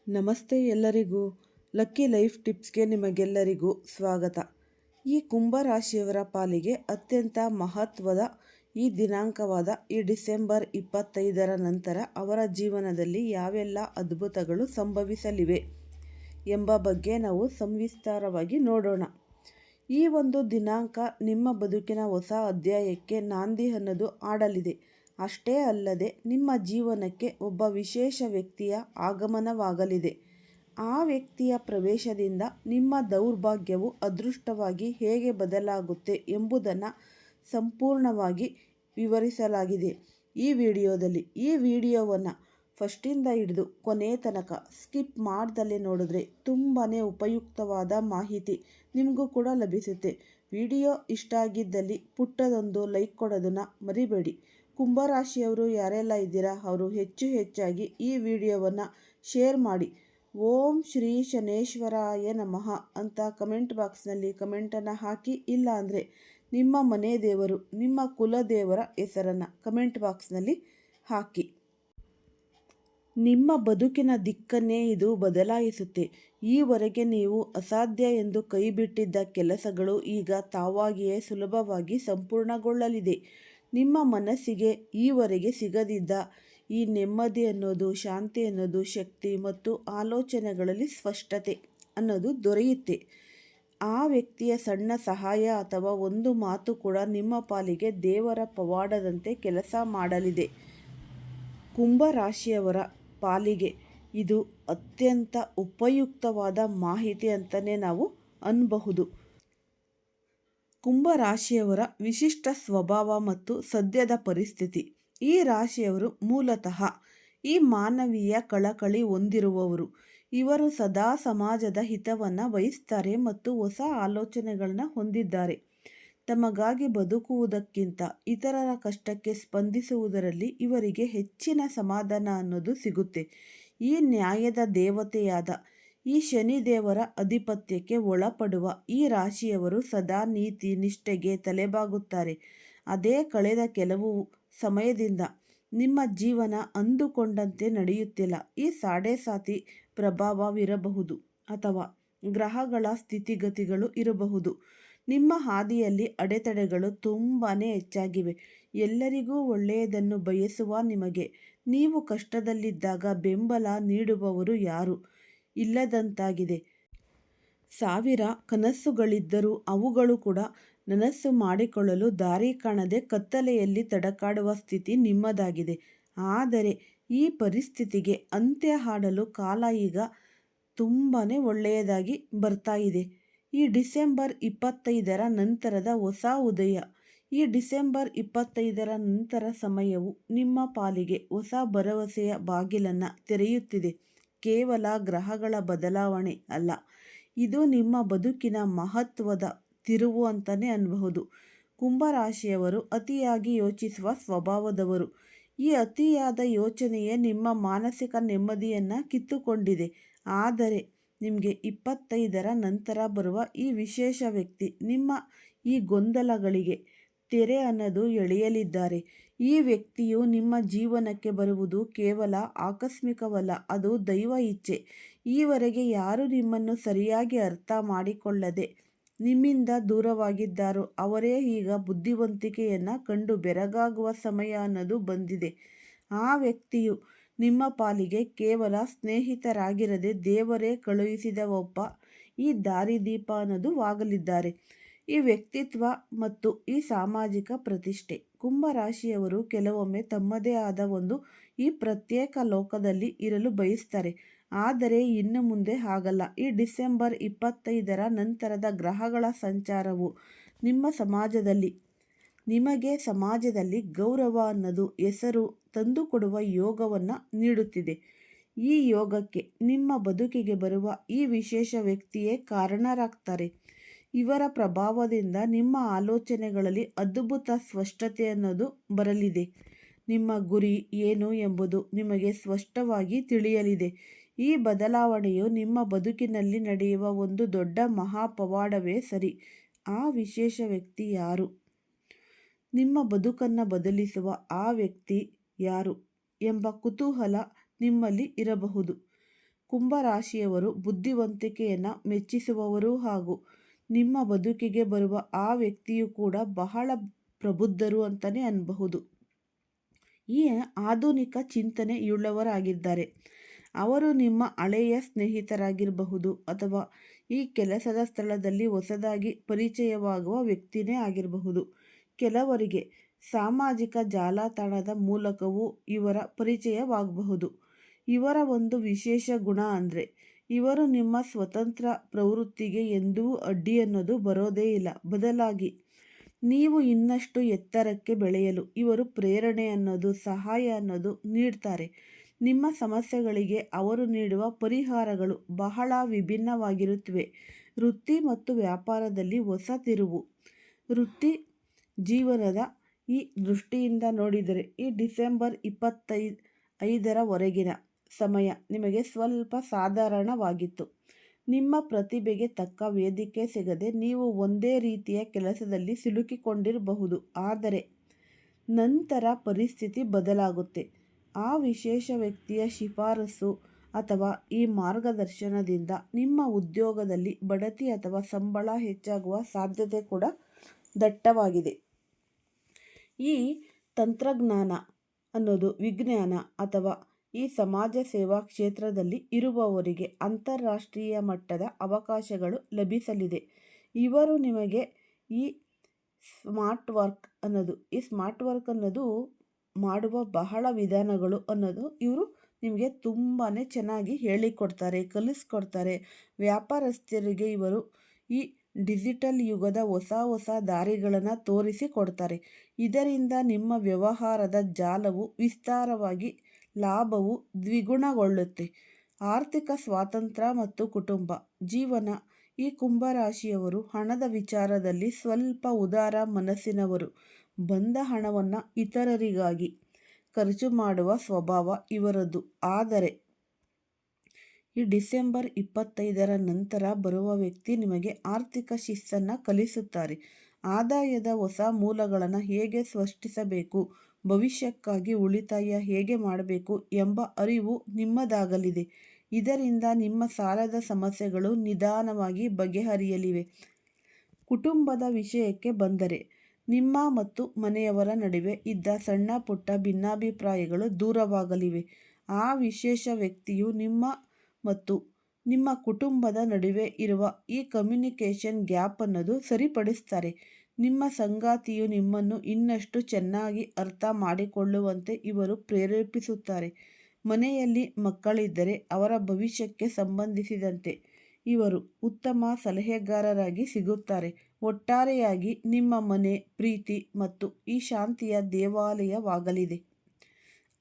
ನಮಸ್ತೆ ಎಲ್ಲರಿಗೂ. Lucky life ಟಿಪ್ಸ್ಗೆ ನಿಮಗೆಲ್ಲರಿಗೂ ಸ್ವಾಗತ. ಈ ಕುಂಭರಾಶಿಯವರ ಪಾಲಿಗೆ ಅತ್ಯಂತ ಮಹತ್ವದ ಈ ದಿನಾಂಕವಾದ ಈ ಡಿಸೆಂಬರ್ 25ರ ನಂತರ ಅವರ ಜೀವನದಲ್ಲಿ ಯಾವೆಲ್ಲ ಅದ್ಭುತಗಳು ಸಂಭವಿಸಲಿವೆ ಎಂಬ ಬಗ್ಗೆ ನಾವು ಸವಿಸ್ತಾರವಾಗಿ ನೋಡೋಣ. ಈ ಒಂದು ದಿನಾಂಕ ನಿಮ್ಮ ಬದುಕಿನ ಹೊಸ ಅಧ್ಯಾಯಕ್ಕೆ ನಾಂದಿ ಅನ್ನೋದು ಆಡಲಿದೆ. ಅಷ್ಟೇ ಅಲ್ಲದೆ ನಿಮ್ಮ ಜೀವನಕ್ಕೆ ಒಬ್ಬ ವಿಶೇಷ ವ್ಯಕ್ತಿಯ ಆಗಮನವಾಗಲಿದೆ. ಆ ವ್ಯಕ್ತಿಯ ಪ್ರವೇಶದಿಂದ ನಿಮ್ಮ ದೌರ್ಭಾಗ್ಯವು ಅದೃಷ್ಟವಾಗಿ ಹೇಗೆ ಬದಲಾಗುತ್ತೆ ಎಂಬುದನ್ನು ಸಂಪೂರ್ಣವಾಗಿ ವಿವರಿಸಲಾಗಿದೆ ಈ ವಿಡಿಯೋದಲ್ಲಿ. ಈ ವಿಡಿಯೋವನ್ನು ಫಸ್ಟಿಂದ ಹಿಡಿದು ಕೊನೆ ತನಕ ಸ್ಕಿಪ್ ಮಾಡ್ದಲೇ ನೋಡಿದ್ರೆ ತುಂಬಾ ಉಪಯುಕ್ತವಾದ ಮಾಹಿತಿ ನಿಮಗೂ ಕೂಡ ಲಭಿಸುತ್ತೆ. ವಿಡಿಯೋ ಇಷ್ಟ ಆಗಿದ್ದಲ್ಲಿ ಪುಟ್ಟದೊಂದು ಲೈಕ್ ಕೊಡೋದನ್ನು ಮರಿಬೇಡಿ. ಕುಂಭರಾಶಿಯವರು ಯಾರೆಲ್ಲ ಇದ್ದೀರಾ ಅವರು ಹೆಚ್ಚಾಗಿ ಈ ವಿಡಿಯೋವನ್ನು ಶೇರ್ ಮಾಡಿ. ಓಂ ಶ್ರೀ ಶನೇಶ್ವರಾಯ ನಮಃ ಅಂತ ಕಮೆಂಟ್ ಬಾಕ್ಸ್ನಲ್ಲಿ ಕಮೆಂಟನ್ನು ಹಾಕಿ. ಇಲ್ಲ ಅಂದರೆ ನಿಮ್ಮ ಮನೆ ದೇವರು, ನಿಮ್ಮ ಕುಲದೇವರ ಹೆಸರನ್ನು ಕಮೆಂಟ್ ಬಾಕ್ಸ್ನಲ್ಲಿ ಹಾಕಿ. ನಿಮ್ಮ ಬದುಕಿನ ದಿಕ್ಕನ್ನೇ ಇದು ಬದಲಾಯಿಸುತ್ತೆ. ಈವರೆಗೆ ನೀವು ಅಸಾಧ್ಯ ಎಂದು ಕೈಬಿಟ್ಟಿದ್ದ ಕೆಲಸಗಳು ಈಗ ತಾವಾಗಿಯೇ ಸುಲಭವಾಗಿ ಸಂಪೂರ್ಣಗೊಳ್ಳಲಿದೆ. ನಿಮ್ಮ ಮನಸ್ಸಿಗೆ ಈವರೆಗೆ ಸಿಗದಿದ್ದ ಈ ನೆಮ್ಮದಿ ಅನ್ನೋದು, ಶಾಂತಿ ಅನ್ನೋದು, ಶಕ್ತಿ ಮತ್ತು ಆಲೋಚನೆಗಳಲ್ಲಿ ಸ್ಪಷ್ಟತೆ ಅನ್ನೋದು ದೊರೆಯುತ್ತೆ. ಆ ವ್ಯಕ್ತಿಯ ಸಣ್ಣ ಸಹಾಯ ಅಥವಾ ಒಂದು ಮಾತು ಕೂಡ ನಿಮ್ಮ ಪಾಲಿಗೆ ದೇವರ ಪವಾಡದಂತೆ ಕೆಲಸ ಮಾಡಲಿದೆ. ಕುಂಭರಾಶಿಯವರ ಪಾಲಿಗೆ ಇದು ಅತ್ಯಂತ ಉಪಯುಕ್ತವಾದ ಮಾಹಿತಿ ಅಂತಲೇ ನಾವು ಅನ್ನಬಹುದು. ಕುಂಭರಾಶಿಯವರ ವಿಶಿಷ್ಟ ಸ್ವಭಾವ ಮತ್ತು ಸದ್ಯದ ಪರಿಸ್ಥಿತಿ. ಈ ರಾಶಿಯವರು ಮೂಲತಃ ಈ ಮಾನವೀಯ ಕಳಕಳಿ ಹೊಂದಿರುವವರು. ಇವರು ಸದಾ ಸಮಾಜದ ಹಿತವನ್ನು ಬಯಸ್ತಾರೆ ಮತ್ತು ಹೊಸ ಆಲೋಚನೆಗಳನ್ನ ಹೊಂದಿದ್ದಾರೆ. ತಮಗಾಗಿ ಬದುಕುವುದಕ್ಕಿಂತ ಇತರರ ಕಷ್ಟಕ್ಕೆ ಸ್ಪಂದಿಸುವುದರಲ್ಲಿ ಇವರಿಗೆ ಹೆಚ್ಚಿನ ಸಮಾಧಾನ ಅನ್ನೋದು ಸಿಗುತ್ತೆ. ಈ ನ್ಯಾಯದ ದೇವತೆಯಾದ ಈ ಶನಿದೇವರ ಅಧಿಪತ್ಯಕ್ಕೆ ಒಳಪಡುವ ಈ ರಾಶಿಯವರು ಸದಾ ನೀತಿ ನಿಷ್ಠೆಗೆ ತಲೆಬಾಗುತ್ತಾರೆ. ಅದೇ ಕಳೆದ ಕೆಲವು ಸಮಯದಿಂದ ನಿಮ್ಮ ಜೀವನ ಅಂದುಕೊಂಡಂತೆ ನಡೆಯುತ್ತಿಲ್ಲ. ಈ ಸಾಡೆ-ಸಾತಿ ಪ್ರಭಾವವಿರಬಹುದು ಅಥವಾ ಗ್ರಹಗಳ ಸ್ಥಿತಿಗತಿಗಳು ಇರಬಹುದು. ನಿಮ್ಮ ಹಾದಿಯಲ್ಲಿ ಅಡೆತಡೆಗಳು ತುಂಬಾ ಹೆಚ್ಚಾಗಿವೆ. ಎಲ್ಲರಿಗೂ ಒಳ್ಳೆಯದನ್ನು ಬಯಸುವ ನಿಮಗೆ ನೀವು ಕಷ್ಟದಲ್ಲಿದ್ದಾಗ ಬೆಂಬಲ ನೀಡುವವರು ಯಾರು ಇಲ್ಲದಂತಾಗಿದೆ. ಸಾವಿರ ಕನಸುಗಳಿದ್ದರೂ ಅವುಗಳು ಕೂಡ ನನಸು ಮಾಡಿಕೊಳ್ಳಲು ದಾರಿ ಕಾಣದೆ ಕತ್ತಲೆಯಲ್ಲಿ ತಡಕಾಡುವ ಸ್ಥಿತಿ ನಿಮ್ಮದಾಗಿದೆ. ಆದರೆ ಈ ಪರಿಸ್ಥಿತಿಗೆ ಅಂತ್ಯ ಹಾಡಲು ಕಾಲ ಈಗ ತುಂಬಾ ಒಳ್ಳೆಯದಾಗಿ ಬರ್ತಾ ಇದೆ. ಈ ಡಿಸೆಂಬರ್ 25ರ ನಂತರದ ಹೊಸ ಉದಯ. ಈ ಡಿಸೆಂಬರ್ 25ರ ನಂತರ ಸಮಯವು ನಿಮ್ಮ ಪಾಲಿಗೆ ಹೊಸ ಭರವಸೆಯ ಬಾಗಿಲನ್ನು ತೆರೆಯುತ್ತಿದೆ. ಕೇವಲ ಗ್ರಹಗಳ ಬದಲಾವಣೆ ಅಲ್ಲ, ಇದು ನಿಮ್ಮ ಬದುಕಿನ ಮಹತ್ವದ ತಿರುವು ಅಂತಲೇ ಅನ್ನಬಹುದು. ಕುಂಭರಾಶಿಯವರು ಅತಿಯಾಗಿ ಯೋಚಿಸುವ ಸ್ವಭಾವದವರು. ಈ ಅತಿಯಾದ ಯೋಚನೆಯೇ ನಿಮ್ಮ ಮಾನಸಿಕ ನೆಮ್ಮದಿಯನ್ನು ಕಿತ್ತುಕೊಂಡಿದೆ. ಆದರೆ ನಿಮಗೆ 25ರ ನಂತರ ಬರುವ ಈ ವಿಶೇಷ ವ್ಯಕ್ತಿ ನಿಮ್ಮ ಈ ಗೊಂದಲಗಳಿಗೆ ತೆರೆ ಅನ್ನೋದು ಎಳೆಯಲಿದ್ದಾರೆ. ಈ ವ್ಯಕ್ತಿಯು ನಿಮ್ಮ ಜೀವನಕ್ಕೆ ಬರುವುದು ಕೇವಲ ಆಕಸ್ಮಿಕವಲ್ಲ, ಅದು ದೈವ ಇಚ್ಛೆ. ಈವರೆಗೆ ಯಾರು ನಿಮ್ಮನ್ನು ಸರಿಯಾಗಿ ಅರ್ಥ ಮಾಡಿಕೊಳ್ಳದೆ ನಿಮ್ಮಿಂದ ದೂರವಾಗಿದ್ದಾರೋ ಅವರೇ ಈಗ ಬುದ್ಧಿವಂತಿಕೆಯನ್ನು ಕಂಡು ಬೆರಗಾಗುವ ಸಮಯ ಅನ್ನೋದು ಬಂದಿದೆ. ಆ ವ್ಯಕ್ತಿಯು ನಿಮ್ಮ ಪಾಲಿಗೆ ಕೇವಲ ಸ್ನೇಹಿತರಾಗಿರದೆ ದೇವರೇ ಕಳುಹಿಸಿದ ಒಬ್ಬ ಈ ದಾರಿದೀಪ ಅನ್ನೋದು ಆಗಲಿದ್ದಾರೆ. ಈ ವ್ಯಕ್ತಿತ್ವ ಮತ್ತು ಈ ಸಾಮಾಜಿಕ ಪ್ರತಿಷ್ಠೆ. ಕುಂಭರಾಶಿಯವರು ಕೆಲವೊಮ್ಮೆ ತಮ್ಮದೇ ಆದ ಒಂದು ಈ ಪ್ರತ್ಯೇಕ ಲೋಕದಲ್ಲಿ ಇರಲು ಬಯಸ್ತಾರೆ. ಆದರೆ ಇನ್ನು ಮುಂದೆ ಹಾಗಲ್ಲ. ಈ ಡಿಸೆಂಬರ್ 25ರ ನಂತರದ ಗ್ರಹಗಳ ಸಂಚಾರವು ನಿಮಗೆ ಸಮಾಜದಲ್ಲಿ ಗೌರವ ಅನ್ನೋದು ಹೆಸರು ತಂದುಕೊಡುವ ಯೋಗವನ್ನು ನೀಡುತ್ತಿದೆ. ಈ ಯೋಗಕ್ಕೆ ನಿಮ್ಮ ಬದುಕಿಗೆ ಬರುವ ಈ ವಿಶೇಷ ವ್ಯಕ್ತಿಯೇ ಕಾರಣರಾಗ್ತಾರೆ. ಇವರ ಪ್ರಭಾವದಿಂದ ನಿಮ್ಮ ಆಲೋಚನೆಗಳಲ್ಲಿ ಅದ್ಭುತ ಸ್ಪಷ್ಟತೆ ಅನ್ನೋದು ಬರಲಿದೆ. ನಿಮ್ಮ ಗುರಿ ಏನು ಎಂಬುದು ನಿಮಗೆ ಸ್ಪಷ್ಟವಾಗಿ ತಿಳಿಯಲಿದೆ. ಈ ಬದಲಾವಣೆಯು ನಿಮ್ಮ ಬದುಕಿನಲ್ಲಿ ನಡೆಯುವ ಒಂದು ದೊಡ್ಡ ಮಹಾಪವಾಡವೇ ಸರಿ. ಆ ವಿಶೇಷ ವ್ಯಕ್ತಿ ಯಾರು? ನಿಮ್ಮ ಬದುಕನ್ನು ಬದಲಿಸುವ ಆ ವ್ಯಕ್ತಿ ಯಾರು ಎಂಬ ಕುತೂಹಲ ನಿಮ್ಮಲ್ಲಿ ಇರಬಹುದು. ಕುಂಭರಾಶಿಯವರು ಬುದ್ಧಿವಂತಿಕೆಯನ್ನು ಮೆಚ್ಚಿಸುವವರು ಹಾಗೂ ನಿಮ್ಮ ಬದುಕಿಗೆ ಬರುವ ಆ ವ್ಯಕ್ತಿಯು ಕೂಡ ಬಹಳ ಪ್ರಬುದ್ಧರು ಅಂತಲೇ ಅನ್ನಬಹುದು. ಈ ಆಧುನಿಕ ಚಿಂತನೆಯುಳ್ಳವರಾಗಿದ್ದಾರೆ. ಅವರು ನಿಮ್ಮ ಹಳೆಯ ಸ್ನೇಹಿತರಾಗಿರಬಹುದು ಅಥವಾ ಈ ಕೆಲಸದ ಸ್ಥಳದಲ್ಲಿ ಹೊಸದಾಗಿ ಪರಿಚಯವಾಗುವ ವ್ಯಕ್ತಿನೇ ಆಗಿರಬಹುದು. ಕೆಲವರಿಗೆ ಸಾಮಾಜಿಕ ಜಾಲತಾಣದ ಮೂಲಕವೂ ಇವರ ಪರಿಚಯವಾಗಬಹುದು. ಇವರ ಒಂದು ವಿಶೇಷ ಗುಣ ಅಂದರೆ ಇವರು ನಿಮ್ಮ ಸ್ವತಂತ್ರ ಪ್ರವೃತ್ತಿಗೆ ಎಂದೂ ಅಡ್ಡಿ ಅನ್ನೋದು ಬರೋದೇ ಇಲ್ಲ. ಬದಲಾಗಿ ನೀವು ಇನ್ನಷ್ಟು ಎತ್ತರಕ್ಕೆ ಬೆಳೆಯಲು ಇವರು ಪ್ರೇರಣೆ ಅನ್ನೋದು, ಸಹಾಯ ಅನ್ನೋದು ನೀಡ್ತಾರೆ. ನಿಮ್ಮ ಸಮಸ್ಯೆಗಳಿಗೆ ಅವರು ನೀಡುವ ಪರಿಹಾರಗಳು ಬಹಳ ವಿಭಿನ್ನವಾಗಿರುತ್ತವೆ. ವೃತ್ತಿ ಮತ್ತು ವ್ಯಾಪಾರದಲ್ಲಿ ಹೊಸ ತಿರುವು. ವೃತ್ತಿ ಜೀವನದ ಈ ದೃಷ್ಟಿಯಿಂದ ನೋಡಿದರೆ ಈ ಡಿಸೆಂಬರ್ 25ರವರೆಗಿನ ಸಮಯ ನಿಮಗೆ ಸ್ವಲ್ಪ ಸಾಧಾರಣವಾಗಿತ್ತು. ನಿಮ್ಮ ಪ್ರತಿಭೆಗೆ ತಕ್ಕ ವೇದಿಕೆ ಸಿಗದೆ ನೀವು ಒಂದೇ ರೀತಿಯ ಕೆಲಸದಲ್ಲಿ ಸಿಲುಕಿಕೊಂಡಿರಬಹುದು. ಆದರೆ ನಂತರ ಪರಿಸ್ಥಿತಿ ಬದಲಾಗುತ್ತೆ. ಆ ವಿಶೇಷ ವ್ಯಕ್ತಿಯ ಶಿಫಾರಸು ಅಥವಾ ಈ ಮಾರ್ಗದರ್ಶನದಿಂದ ನಿಮ್ಮ ಉದ್ಯೋಗದಲ್ಲಿ ಬಡ್ತಿ ಅಥವಾ ಸಂಬಳ ಹೆಚ್ಚಾಗುವ ಸಾಧ್ಯತೆ ಕೂಡ ದಟ್ಟವಾಗಿದೆ. ಈ ತಂತ್ರಜ್ಞಾನ ಅನ್ನೋದು ವಿಜ್ಞಾನ ಅಥವಾ ಈ ಸಮಾಜ ಸೇವಾ ಕ್ಷೇತ್ರದಲ್ಲಿ ಇರುವವರಿಗೆ ಅಂತಾರಾಷ್ಟ್ರೀಯ ಮಟ್ಟದ ಅವಕಾಶಗಳು ಲಭಿಸಲಿದೆ. ಇವರು ನಿಮಗೆ ಈ ಸ್ಮಾರ್ಟ್ ವರ್ಕ್ ಅನ್ನೋದು ಮಾಡುವ ಬಹಳ ವಿಧಾನಗಳು ಅನ್ನೋದು ಇವರು ನಿಮಗೆ ತುಂಬಾ ಚೆನ್ನಾಗಿ ಹೇಳಿಕೊಡ್ತಾರೆ, ಕಲಿಸ್ಕೊಡ್ತಾರೆ. ವ್ಯಾಪಾರಸ್ಥರಿಗೆ ಇವರು ಈ ಡಿಜಿಟಲ್ ಯುಗದ ಹೊಸ ದಾರಿಗಳನ್ನು ತೋರಿಸಿಕೊಡ್ತಾರೆ. ಇದರಿಂದ ನಿಮ್ಮ ವ್ಯವಹಾರದ ಜಾಲವು ವಿಸ್ತಾರವಾಗಿ ಲಾಭವು ದ್ವಿಗುಣಗೊಳ್ಳುತ್ತೆ. ಆರ್ಥಿಕ ಸ್ವಾತಂತ್ರ್ಯ ಮತ್ತು ಕುಟುಂಬ ಜೀವನ. ಈ ಕುಂಭರಾಶಿಯವರು ಹಣದ ವಿಚಾರದಲ್ಲಿ ಸ್ವಲ್ಪ ಉದಾರ ಮನಸ್ಸಿನವರು. ಬಂದ ಹಣವನ್ನು ಇತರರಿಗಾಗಿ ಖರ್ಚು ಮಾಡುವ ಸ್ವಭಾವ ಇವರದ್ದು. ಆದರೆ ಈ ಡಿಸೆಂಬರ್ 25ರ ನಂತರ ಬರುವ ವ್ಯಕ್ತಿ ನಿಮಗೆ ಆರ್ಥಿಕ ಶಿಸ್ತನ್ನು ಕಲಿಸುತ್ತಾರೆ. ಆದಾಯದ ಹೊಸ ಮೂಲಗಳನ್ನು ಹೇಗೆ ಸೃಷ್ಟಿಸಬೇಕು, ಭವಿಷ್ಯಕ್ಕಾಗಿ ಉಳಿತಾಯ ಹೇಗೆ ಮಾಡಬೇಕು ಎಂಬ ಅರಿವು ನಿಮ್ಮದಾಗಲಿದೆ. ಇದರಿಂದ ನಿಮ್ಮ ಸಾಲದ ಸಮಸ್ಯೆಗಳು ನಿಧಾನವಾಗಿ ಬಗೆಹರಿಯಲಿವೆ. ಕುಟುಂಬದ ವಿಷಯಕ್ಕೆ ಬಂದರೆ ನಿಮ್ಮ ಮತ್ತು ಮನೆಯವರ ನಡುವೆ ಇದ್ದ ಸಣ್ಣ ಪುಟ್ಟ ಭಿನ್ನಾಭಿಪ್ರಾಯಗಳು ದೂರವಾಗಲಿವೆ. ಆ ವಿಶೇಷ ವ್ಯಕ್ತಿಯು ನಿಮ್ಮ ಮತ್ತು ನಿಮ್ಮ ಕುಟುಂಬದ ನಡುವೆ ಇರುವ ಈ ಕಮ್ಯುನಿಕೇಷನ್ ಗ್ಯಾಪ್ ಅನ್ನೋದು ಸರಿಪಡಿಸ್ತಾರೆ. ನಿಮ್ಮ ಸಂಗಾತಿಯು ನಿಮ್ಮನ್ನು ಇನ್ನಷ್ಟು ಚೆನ್ನಾಗಿ ಅರ್ಥ ಮಾಡಿಕೊಳ್ಳುವಂತೆ ಇವರು ಪ್ರೇರೇಪಿಸುತ್ತಾರೆ. ಮನೆಯಲ್ಲಿ ಮಕ್ಕಳಿದ್ದರೆ ಅವರ ಭವಿಷ್ಯಕ್ಕೆ ಸಂಬಂಧಿಸಿದಂತೆ ಇವರು ಉತ್ತಮ ಸಲಹೆಗಾರರಾಗಿ ಸಿಗುತ್ತಾರೆ. ಒಟ್ಟಾರೆಯಾಗಿ ನಿಮ್ಮ ಮನೆ ಪ್ರೀತಿ ಮತ್ತು ಈ ಶಾಂತಿಯ ದೇವಾಲಯವಾಗಲಿದೆ.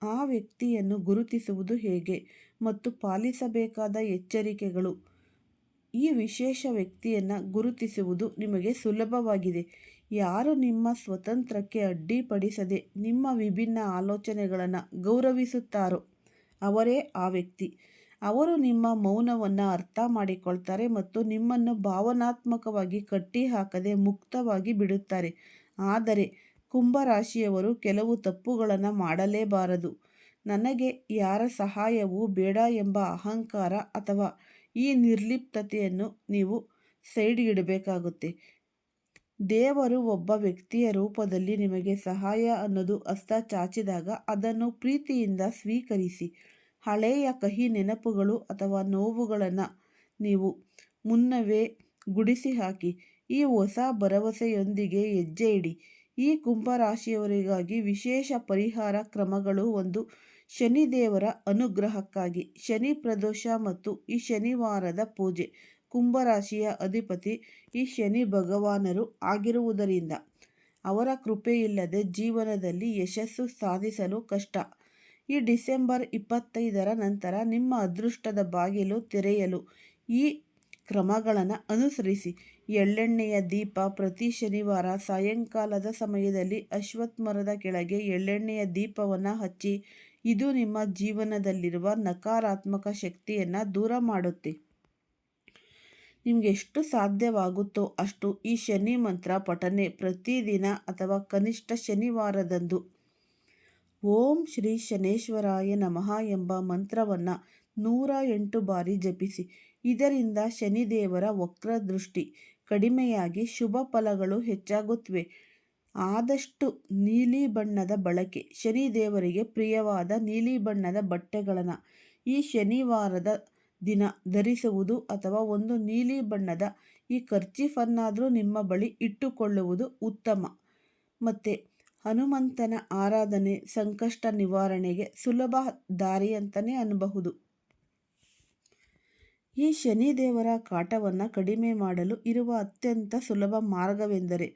ಆ ವ್ಯಕ್ತಿಯನ್ನು ಗುರುತಿಸುವುದು ಹೇಗೆ ಮತ್ತು ಪಾಲಿಸಬೇಕಾದ ಎಚ್ಚರಿಕೆಗಳು. ಈ ವಿಶೇಷ ವ್ಯಕ್ತಿಯನ್ನು ಗುರುತಿಸುವುದು ನಿಮಗೆ ಸುಲಭವಾಗಿದೆ. ಯಾರು ನಿಮ್ಮ ಸ್ವತಂತ್ರಕ್ಕೆ ಅಡ್ಡಿಪಡಿಸದೆ ನಿಮ್ಮ ವಿಭಿನ್ನ ಆಲೋಚನೆಗಳನ್ನು ಗೌರವಿಸುತ್ತಾರೋ ಅವರೇ ಆ ವ್ಯಕ್ತಿ. ಅವರು ನಿಮ್ಮ ಮೌನವನ್ನು ಅರ್ಥ ಮಾಡಿಕೊಳ್ತಾರೆ ಮತ್ತು ನಿಮ್ಮನ್ನು ಭಾವನಾತ್ಮಕವಾಗಿ ಕಟ್ಟಿಹಾಕದೆ ಮುಕ್ತವಾಗಿ ಬಿಡುತ್ತಾರೆ. ಆದರೆ ಕುಂಭರಾಶಿಯವರು ಕೆಲವು ತಪ್ಪುಗಳನ್ನು ಮಾಡಲೇಬಾರದು. ನನಗೆ ಯಾರ ಸಹಾಯವೂ ಬೇಡ ಎಂಬ ಅಹಂಕಾರ ಅಥವಾ ಈ ನಿರ್ಲಿಪ್ತತೆಯನ್ನು ನೀವು ಸೈಡ್ಗಿಡಬೇಕಾಗುತ್ತೆ. ದೇವರು ಒಬ್ಬ ವ್ಯಕ್ತಿಯ ರೂಪದಲ್ಲಿ ನಿಮಗೆ ಸಹಾಯ ಅನ್ನೋದು ಹಸ್ತ ಚಾಚಿದಾಗ ಅದನ್ನು ಪ್ರೀತಿಯಿಂದ ಸ್ವೀಕರಿಸಿ. ಹಳೆಯ ಕಹಿ ನೆನಪುಗಳು ಅಥವಾ ನೋವುಗಳನ್ನು ನೀವು ಮುನ್ನವೇ ಗುಡಿಸಿ ಹಾಕಿ ಈ ಹೊಸ ಭರವಸೆಯೊಂದಿಗೆ ಹೆಜ್ಜೆ ಇಡಿ. ಈ ಕುಂಭರಾಶಿಯವರಿಗಾಗಿ ವಿಶೇಷ ಪರಿಹಾರ ಕ್ರಮಗಳು. ಒಂದು, ಶನಿದೇವರ ಅನುಗ್ರಹಕ್ಕಾಗಿ ಶನಿ ಪ್ರದೋಷ ಮತ್ತು ಈ ಶನಿವಾರದ ಪೂಜೆ. ಕುಂಭರಾಶಿಯ ಅಧಿಪತಿ ಈ ಶನಿ ಭಗವಾನರು ಆಗಿರುವುದರಿಂದ ಅವರ ಕೃಪೆಯಿಲ್ಲದೆ ಜೀವನದಲ್ಲಿ ಯಶಸ್ಸು ಸಾಧಿಸಲು ಕಷ್ಟ. ಈ ಡಿಸೆಂಬರ್ 25ರ ನಂತರ ನಿಮ್ಮ ಅದೃಷ್ಟದ ಬಾಗಿಲು ತೆರೆಯಲು ಈ ಕ್ರಮಗಳನ್ನು ಅನುಸರಿಸಿ. ಎಳ್ಳೆಣ್ಣೆಯ ದೀಪ. ಪ್ರತಿ ಶನಿವಾರ ಸಾಯಂಕಾಲದ ಸಮಯದಲ್ಲಿ ಅಶ್ವತ್ಥ ಮರದ ಕೆಳಗೆ ಎಳ್ಳೆಣ್ಣೆಯ ದೀಪವನ್ನು ಹಚ್ಚಿ. ಇದು ನಿಮ್ಮ ಜೀವನದಲ್ಲಿರುವ ನಕಾರಾತ್ಮಕ ಶಕ್ತಿಯನ್ನು ದೂರ ಮಾಡುತ್ತೆ. ನಿಮಗೆ ಎಷ್ಟು ಸಾಧ್ಯವಾಗುತ್ತೋ ಅಷ್ಟು ಈ ಶನಿ ಮಂತ್ರ ಪಠನೆ ಪ್ರತಿದಿನ ಅಥವಾ ಕನಿಷ್ಠ ಶನಿವಾರದಂದು ಓಂ ಶ್ರೀ ಶನೇಶ್ವರಾಯ ನಮಃ ಎಂಬ ಮಂತ್ರವನ್ನು 108 ಬಾರಿ ಜಪಿಸಿ. ಇದರಿಂದ ಶನಿದೇವರ ವಕ್ರದೃಷ್ಟಿ ಕಡಿಮೆಯಾಗಿ ಶುಭ ಫಲಗಳು ಹೆಚ್ಚಾಗುತ್ತವೆ. ಆದಷ್ಟು ನೀಲಿ ಬಣ್ಣದ ಬಳಕೆ. ಶನಿದೇವರಿಗೆ ಪ್ರಿಯವಾದ ನೀಲಿ ಬಣ್ಣದ ಬಟ್ಟೆಗಳನ್ನು ಈ ಶನಿವಾರದ ದಿನ ಧರಿಸುವುದು ಅಥವಾ ಒಂದು ನೀಲಿ ಬಣ್ಣದ ಈ ಕರ್ಚೀಫನ್ನಾದರೂ ನಿಮ್ಮ ಬಳಿ ಇಟ್ಟುಕೊಳ್ಳುವುದು ಉತ್ತಮ. ಮತ್ತು ಹನುಮಂತನ ಆರಾಧನೆ ಸಂಕಷ್ಟ ನಿವಾರಣೆಗೆ ಸುಲಭ ದಾರಿ ಅಂತಲೇ ಅನ್ನಬಹುದು. ಈ ಶನಿದೇವರ ಕಾಟವನ್ನು ಕಡಿಮೆ ಮಾಡಲು ಇರುವ ಅತ್ಯಂತ ಸುಲಭ ಮಾರ್ಗವೆಂದರೆ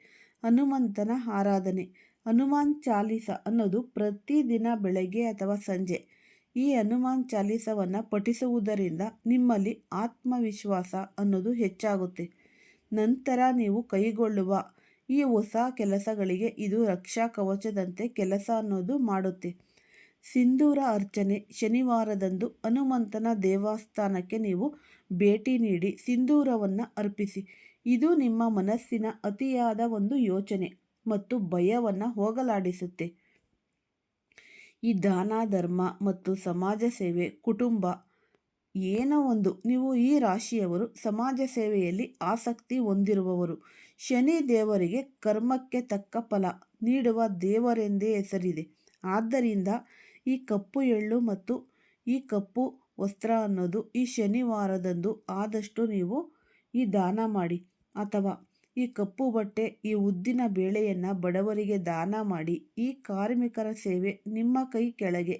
ಹನುಮಂತನ ಆರಾಧನೆ. ಹನುಮಾನ್ ಚಾಲೀಸ ಅನ್ನೋದು ಪ್ರತಿದಿನ ಬೆಳಗ್ಗೆ ಅಥವಾ ಸಂಜೆ ಈ ಹನುಮಾನ್ ಚಾಲೀಸವನ್ನು ಪಠಿಸುವುದರಿಂದ ನಿಮ್ಮಲ್ಲಿ ಆತ್ಮವಿಶ್ವಾಸ ಅನ್ನೋದು ಹೆಚ್ಚಾಗುತ್ತೆ. ನಂತರ ನೀವು ಕೈಗೊಳ್ಳುವ ಈ ಹೊಸ ಕೆಲಸಗಳಿಗೆ ಇದು ರಕ್ಷಾ ಕವಚದಂತೆ ಕೆಲಸ ಅನ್ನೋದು ಮಾಡುತ್ತೆ. ಸಿಂಧೂರ ಅರ್ಚನೆ. ಶನಿವಾರದಂದು ಹನುಮಂತನ ದೇವಸ್ಥಾನಕ್ಕೆ ನೀವು ಭೇಟಿ ನೀಡಿ ಸಿಂಧೂರವನ್ನು ಅರ್ಪಿಸಿ. ಇದು ನಿಮ್ಮ ಮನಸ್ಸಿನ ಅತಿಯಾದ ಒಂದು ಯೋಚನೆ ಮತ್ತು ಭಯವನ್ನು ಹೋಗಲಾಡಿಸುತ್ತೆ. ಈ ದಾನ ಧರ್ಮ ಮತ್ತು ಸಮಾಜ ಸೇವೆ, ಕುಟುಂಬ ಏನೋ ಒಂದು ನೀವು ಈ ರಾಶಿಯವರು ಸಮಾಜ ಸೇವೆಯಲ್ಲಿ ಆಸಕ್ತಿ ಹೊಂದಿರುವವರು. ಶನಿ ದೇವರಿಗೆ ಕರ್ಮಕ್ಕೆ ತಕ್ಕ ಫಲ ನೀಡುವ ದೇವರೆಂದೇ ಹೆಸರಿದೆ. ಆದ್ದರಿಂದ ಈ ಕಪ್ಪು ಎಳ್ಳು ಮತ್ತು ಈ ಕಪ್ಪು ವಸ್ತ್ರ ಅನ್ನೋದು ಈ ಶನಿವಾರದಂದು ಆದಷ್ಟು ನೀವು ಈ ದಾನ ಮಾಡಿ. ಅಥವಾ ಈ ಕಪ್ಪು ಬಟ್ಟೆ, ಈ ಉದ್ದಿನ ಬೇಳೆಯನ್ನು ಬಡವರಿಗೆ ದಾನ ಮಾಡಿ. ಈ ಕಾರ್ಮಿಕರ ಸೇವೆ, ನಿಮ್ಮ ಕೈ ಕೆಳಗೆ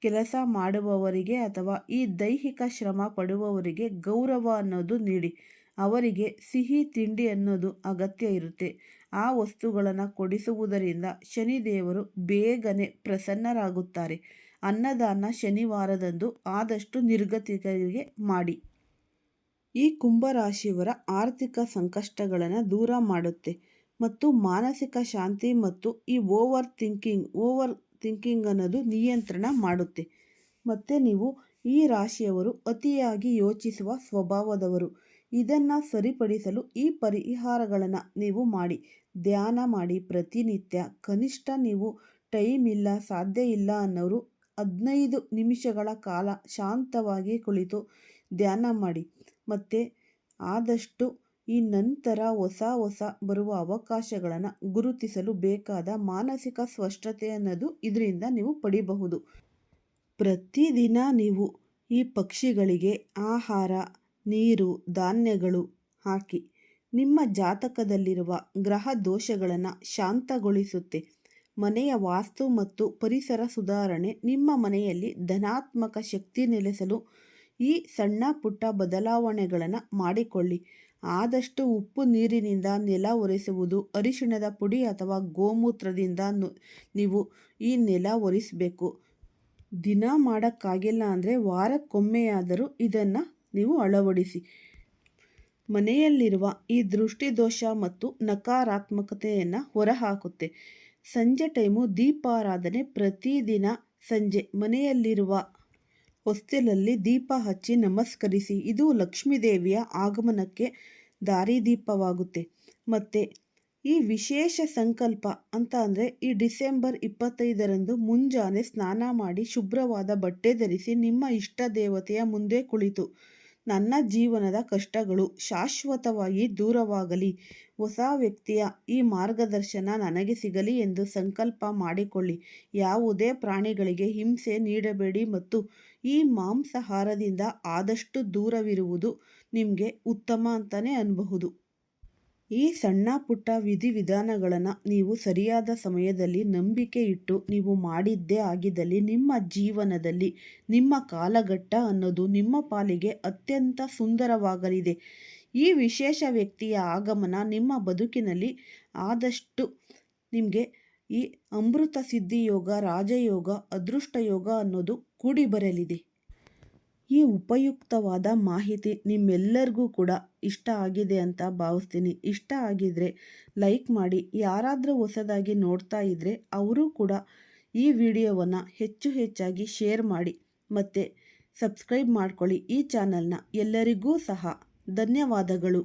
ಕೆಲಸ ಮಾಡುವವರಿಗೆ ಅಥವಾ ಈ ದೈಹಿಕ ಶ್ರಮ ಪಡುವವರಿಗೆ ಗೌರವ ಅನ್ನೋದು ನೀಡಿ. ಅವರಿಗೆ ಸಿಹಿ ತಿಂಡಿ ಅನ್ನೋದು ಅಗತ್ಯ ಇರುತ್ತೆ. ಆ ವಸ್ತುಗಳನ್ನು ಕೊಡಿಸುವುದರಿಂದ ಶನಿದೇವರು ಬೇಗನೆ ಪ್ರಸನ್ನರಾಗುತ್ತಾರೆ. ಅನ್ನದಾನ ಶನಿವಾರದಂದು ಆದಷ್ಟು ನಿರ್ಗತಿಕರಿಗೆ ಮಾಡಿ. ಈ ಕುಂಭರಾಶಿಯವರ ಆರ್ಥಿಕ ಸಂಕಷ್ಟಗಳನ್ನು ದೂರ ಮಾಡುತ್ತೆ ಮತ್ತು ಮಾನಸಿಕ ಶಾಂತಿ ಮತ್ತು ಈ ಓವರ್ ಥಿಂಕಿಂಗ್ ಅನ್ನೋದು ನಿಯಂತ್ರಣ ಮಾಡುತ್ತೆ. ಮತ್ತು ನೀವು ಈ ರಾಶಿಯವರು ಅತಿಯಾಗಿ ಯೋಚಿಸುವ ಸ್ವಭಾವದವರು. ಇದನ್ನು ಸರಿಪಡಿಸಲು ಈ ಪರಿಹಾರಗಳನ್ನು ನೀವು ಮಾಡಿ. ಧ್ಯಾನ ಮಾಡಿ ಪ್ರತಿನಿತ್ಯ. ಕನಿಷ್ಠ ನೀವು ಟೈಮ್ ಇಲ್ಲ, ಸಾಧ್ಯ ಇಲ್ಲ ಅನ್ನೋರು 15 ನಿಮಿಷಗಳ ಕಾಲ ಶಾಂತವಾಗಿ ಕುಳಿತು ಧ್ಯಾನ ಮಾಡಿ. ಮತ್ತು ಆದಷ್ಟು ಈ ನಂತರ ಹೊಸ ಬರುವ ಅವಕಾಶಗಳನ್ನು ಗುರುತಿಸಲು ಬೇಕಾದ ಮಾನಸಿಕ ಸ್ಪಷ್ಟತೆ ಅನ್ನೋದು ಇದರಿಂದ ನೀವು ಪಡಿಬಹುದು. ಪ್ರತಿದಿನ ನೀವು ಈ ಪಕ್ಷಿಗಳಿಗೆ ಆಹಾರ, ನೀರು, ಧಾನ್ಯಗಳು ಹಾಕಿ. ನಿಮ್ಮ ಜಾತಕದಲ್ಲಿರುವ ಗ್ರಹ ದೋಷಗಳನ್ನು ಶಾಂತಗೊಳಿಸುತ್ತೆ. ಮನೆಯ ವಾಸ್ತು ಮತ್ತು ಪರಿಸರ ಸುಧಾರಣೆ. ನಿಮ್ಮ ಮನೆಯಲ್ಲಿ ಧನಾತ್ಮಕ ಶಕ್ತಿ ನೆಲೆಸಲು ಈ ಸಣ್ಣ ಪುಟ್ಟ ಬದಲಾವಣೆಗಳನ್ನು ಮಾಡಿಕೊಳ್ಳಿ. ಆದಷ್ಟು ಉಪ್ಪು ನೀರಿನಿಂದ ನೆಲ ಒರೆಸುವುದು, ಅರಿಶಿಣದ ಪುಡಿ ಅಥವಾ ಗೋಮೂತ್ರದಿಂದ ನೀವು ಈ ನೆಲ ಒರೆಸಬೇಕು. ದಿನ ಮಾಡೋಕ್ಕಾಗಿಲ್ಲ ಅಂದರೆ ವಾರಕ್ಕೊಮ್ಮೆಯಾದರೂ ಇದನ್ನು ನೀವು ಅಳವಡಿಸಿ. ಮನೆಯಲ್ಲಿರುವ ಈ ದೃಷ್ಟಿದೋಷ ಮತ್ತು ನಕಾರಾತ್ಮಕತೆಯನ್ನು ಹೊರಹಾಕುತ್ತೆ. ಸಂಜೆ ಟೈಮು ದೀಪಾರಾಧನೆ. ಪ್ರತಿದಿನ ಸಂಜೆ ಮನೆಯಲ್ಲಿರುವ ಹೊಸ್ತಿಲಲ್ಲಿ ದೀಪ ಹಚ್ಚಿ ನಮಸ್ಕರಿಸಿ. ಇದು ಲಕ್ಷ್ಮೀದೇವಿಯ ಆಗಮನಕ್ಕೆ ದಾರಿದೀಪವಾಗುತ್ತೆ. ಮತ್ತು ಈ ವಿಶೇಷ ಸಂಕಲ್ಪ ಅಂತ ಅಂದರೆ ಈ ಡಿಸೆಂಬರ್ 25ರಂದು ಮುಂಜಾನೆ ಸ್ನಾನ ಮಾಡಿ ಶುಭ್ರವಾದ ಬಟ್ಟೆ ಧರಿಸಿ ನಿಮ್ಮ ಇಷ್ಟ ದೇವತೆಯ ಮುಂದೆ ಕುಳಿತು, ನನ್ನ ಜೀವನದ ಕಷ್ಟಗಳು ಶಾಶ್ವತವಾಗಿ ದೂರವಾಗಲಿ, ಹೊಸ ವ್ಯಕ್ತಿಯ ಈ ಮಾರ್ಗದರ್ಶನ ನನಗೆ ಸಿಗಲಿ ಎಂದು ಸಂಕಲ್ಪ ಮಾಡಿಕೊಳ್ಳಿ. ಯಾವುದೇ ಪ್ರಾಣಿಗಳಿಗೆ ಹಿಂಸೆ ನೀಡಬೇಡಿ ಮತ್ತು ಈ ಮಾಂಸಾಹಾರದಿಂದ ಆದಷ್ಟು ದೂರವಿರುವುದು ನಿಮಗೆ ಉತ್ತಮ ಅಂತಲೇ ಅನ್ನಬಹುದು. ಈ ಸಣ್ಣ ಪುಟ್ಟ ವಿಧಿವಿಧಾನಗಳನ್ನು ನೀವು ಸರಿಯಾದ ಸಮಯದಲ್ಲಿ ನಂಬಿಕೆ ಇಟ್ಟು ನೀವು ಮಾಡಿದ್ದೇ ಆಗಿದ್ದಲ್ಲಿ ನಿಮ್ಮ ಜೀವನದಲ್ಲಿ ನಿಮ್ಮ ಕಾಲಘಟ್ಟ ಅನ್ನೋದು ನಿಮ್ಮ ಪಾಲಿಗೆ ಅತ್ಯಂತ ಸುಂದರವಾಗಲಿದೆ. ಈ ವಿಶೇಷ ವ್ಯಕ್ತಿಯ ಆಗಮನ ನಿಮ್ಮ ಬದುಕಿನಲ್ಲಿ ಆದಷ್ಟು ನಿಮಗೆ ಈ ಅಮೃತ ಸಿದ್ಧಿಯೋಗ, ರಾಜಯೋಗ, ಅದೃಷ್ಟ ಯೋಗ ಅನ್ನೋದು ಕೂಡಿ ಬರಲಿದೆ. ಈ ಉಪಯುಕ್ತವಾದ ಮಾಹಿತಿ ನಿಮ್ಮೆಲ್ಲರಿಗೂ ಕೂಡ ಇಷ್ಟ ಆಗಿದೆ ಅಂತ ಭಾವಿಸ್ತೀನಿ. ಇಷ್ಟ ಆಗಿದರೆ ಲೈಕ್ ಮಾಡಿ. ಯಾರಾದರೂ ಹೊಸದಾಗಿ ನೋಡ್ತಾ ಇದ್ದರೆ ಅವರು ಕೂಡ ಈ ವಿಡಿಯೋವನ್ನು ಹೆಚ್ಚಾಗಿ ಶೇರ್ ಮಾಡಿ ಮತ್ತು ಸಬ್ಸ್ಕ್ರೈಬ್ ಮಾಡ್ಕೊಳ್ಳಿ ಈ ಚಾನಲ್ನ. ಎಲ್ಲರಿಗೂ ಸಹ ಧನ್ಯವಾದಗಳು.